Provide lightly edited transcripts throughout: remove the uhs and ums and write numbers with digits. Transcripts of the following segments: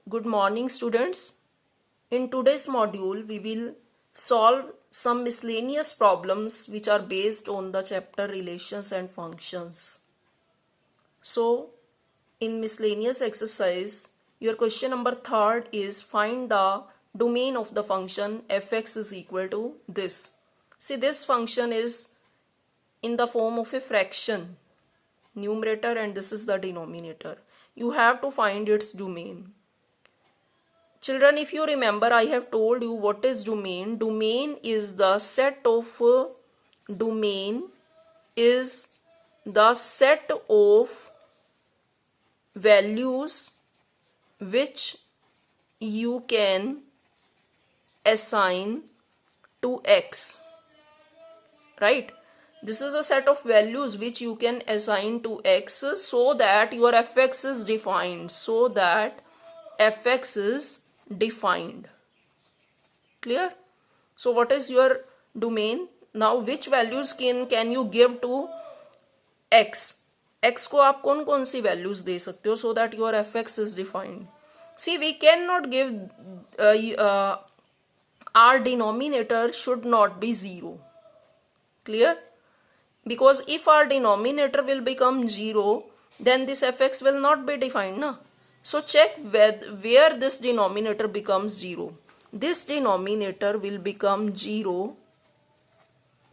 Good morning, students. In today's module, we will solve some miscellaneous problems which are based on the chapter Relations and Functions. So, in miscellaneous exercise, your question number 3 is find the domain of the function fx is equal to this. See, this function is in the form of a fraction, numerator, and this is the denominator. You have to find its domain. Children, if you remember, I have told you what is domain. Domain is the set of values which you can assign to x, right? This is a set of values which you can assign to x so that your fx is defined. Clear? So what is your domain? Now which values can you give to x? x को आप कौन कौन सी values दे सकते हो so that your fx is defined? See, we cannot give our denominator should not be 0. Clear? Because if our denominator will become 0, then this fx will not be defined, na? So check where this denominator becomes 0. This denominator will become 0.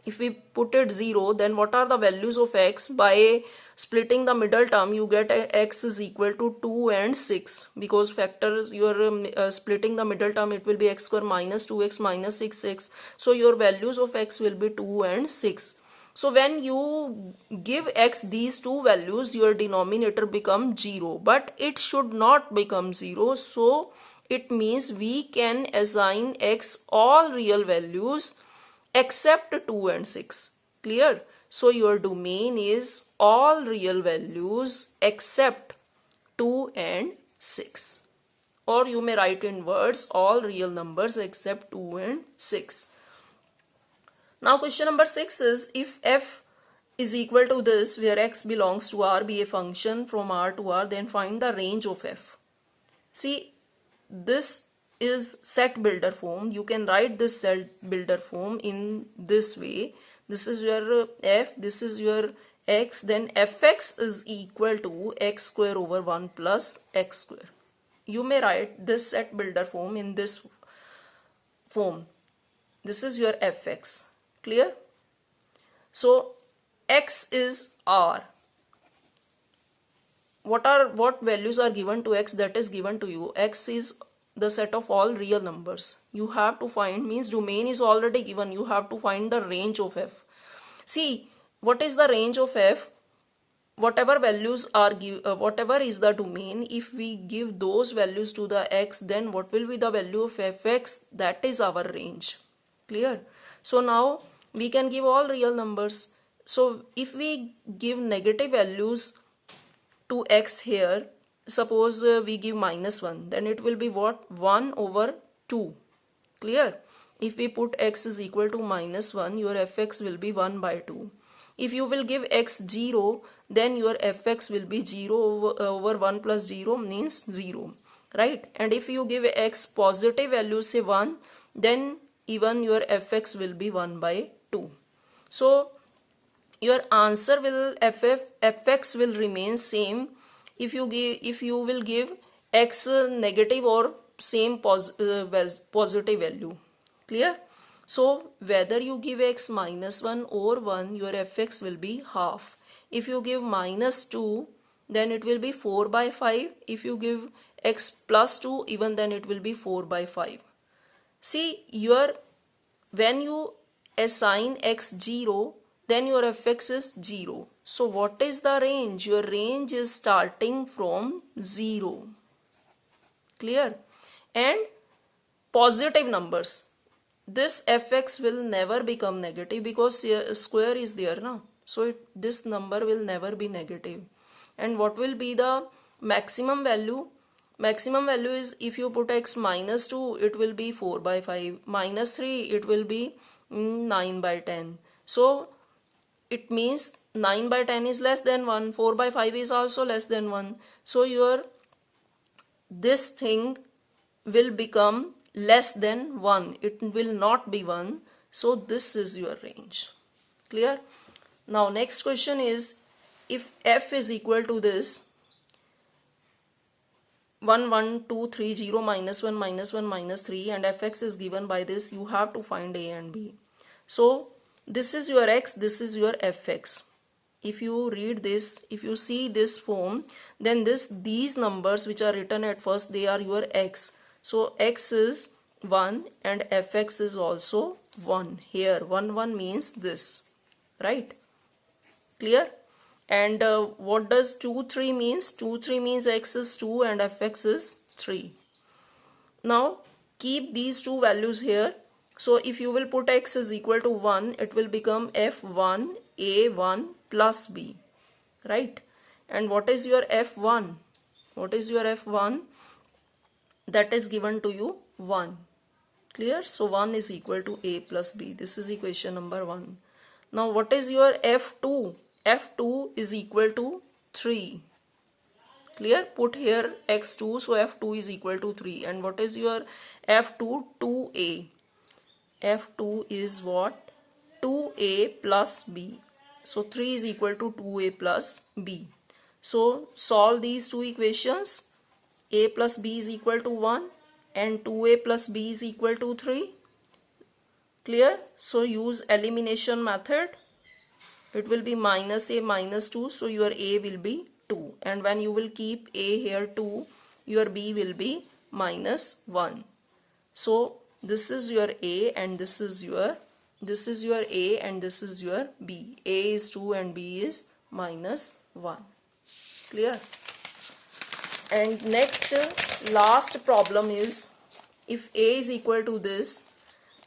If we put it 0, then what are the values of x? By splitting the middle term, you get x is equal to 2 and 6. Because factors, you are splitting the middle term, it will be x square minus 2x minus 6x. So your values of x will be 2 and 6. So when you give x these two values, your denominator becomes 0. But it should not become 0. So it means we can assign x all real values except 2 and 6. Clear? So your domain is all real values except 2 and 6. Or you may write in words all real numbers except 2 and 6. Now question number 6 is if f is equal to this where x belongs to R, be a function from R to R, then find the range of f. See, this is set builder form. You can write this set builder form in this way. This is your f, this is your x, then fx is equal to x square over 1 plus x square. You may write this set builder form in this form. This is your fx. Clear? So x is R. What values are given to x? That is given to you. X is the set of all real numbers. You have to find, means domain is already given. You have to find the range of f. See, what is the range of f? Whatever values are whatever is the domain, if we give those values to the x, then what will be the value of fx? That is our range. Clear? So now we can give all real numbers. So if we give negative values to x here, suppose we give minus 1, then it will be what? 1 over 2. Clear? If we put x is equal to minus 1, your fx will be 1 by 2. If you will give x 0, then your fx will be 0 over 1 plus 0 means 0. Right? And if you give x positive value, say 1, then even your fx will be 1 by 2. So your answer will fx will remain same if you will give x negative or same positive value. Clear? So whether you give x minus 1 or 1, your fx will be half. If you give minus 2, then it will be 4 by 5. If you give x plus 2, even then it will be 4 by 5. See, when you assign x 0, then your fx is 0. So what is the range? Your range is starting from 0. Clear? And positive numbers. This fx will never become negative because square is there, na? So this number will never be negative. And what will be the maximum value? Maximum value is if you put x minus 2, it will be 4 by 5. Minus 3, it will be 9 by 10. So it means 9 by 10 is less than 1. 4 by 5 is also less than 1. So your this thing will become less than 1. It will not be 1. So this is your range. Clear? Now next question is, if f is equal to this 1 1 2 3 0 minus 1 minus 1 minus 3 and fx is given by this, you have to find a and b. So this is your x, this is your fx. If you read this, if you see this form, then these numbers which are written at first, they are your x. So x is 1 and fx is also 1. Here 1 1 means this, right? Clear? And what does 2 3 means? 2 3 means x is 2 and fx is 3. Now keep these two values here. So if you will put x is equal to 1, it will become f1 a1 plus b, right? And what is your f1? What is your f1? That is given to you 1. Clear? So 1 is equal to a plus b. This is equation number 1. Now what is your f2? f2 is equal to 3. Clear? Put here x2, so f2 is equal to 3. And what is your f2? 2a. f2 is what? 2a plus b. So 3 is equal to 2a plus b. So solve these two equations. A plus b is equal to 1 and 2a plus b is equal to 3. Clear? So use elimination method. It will be minus a minus 2, so your a will be 2. And when you will keep a here 2, your b will be minus 1. So this is your a and this is your a and this is your b. A is 2 and b is minus 1. Clear? And next, last problem is, if a is equal to this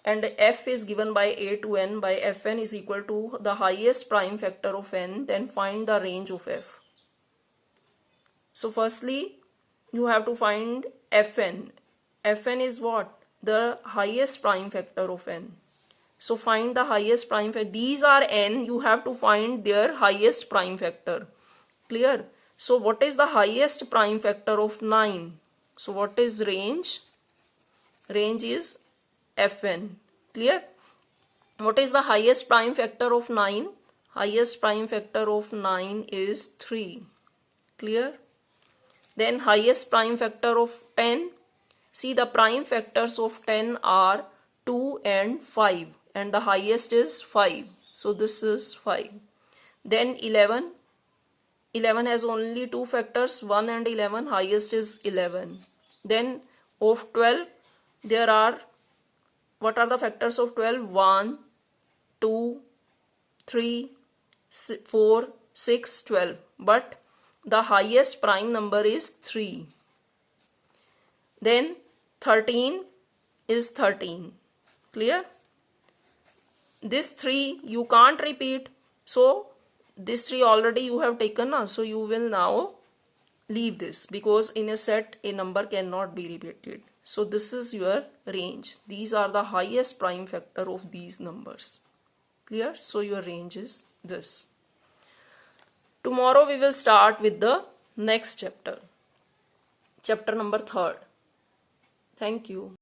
and f is given by a to n by fn is equal to the highest prime factor of n, then find the range of f. So firstly, you have to find fn. Fn is what? The highest prime factor of n. So find the highest prime factor. These are n, you have to find their highest prime factor. Clear? So what is the highest prime factor of 9? So what is range? Range is fn. Clear? What is the highest prime factor of 9? Highest prime factor of 9 is 3. Clear? Then highest prime factor of 10. See, the prime factors of 10 are 2 and 5 and the highest is 5. So this is 5. Then 11. 11 has only two factors, 1 and 11. Highest is 11. Then of 12, there are, what are the factors of 12? 1, 2, 3, 4, 6, 12. But the highest prime number is 3. Then 13 is 13. Clear? This 3 you can't repeat. So this 3 already you have taken, so you will now leave this, because in a set a number cannot be repeated. So this is your range. These are the highest prime factor of these numbers. Clear? So your range is this. Tomorrow we will start with the next chapter. Chapter number 3rd. Thank you.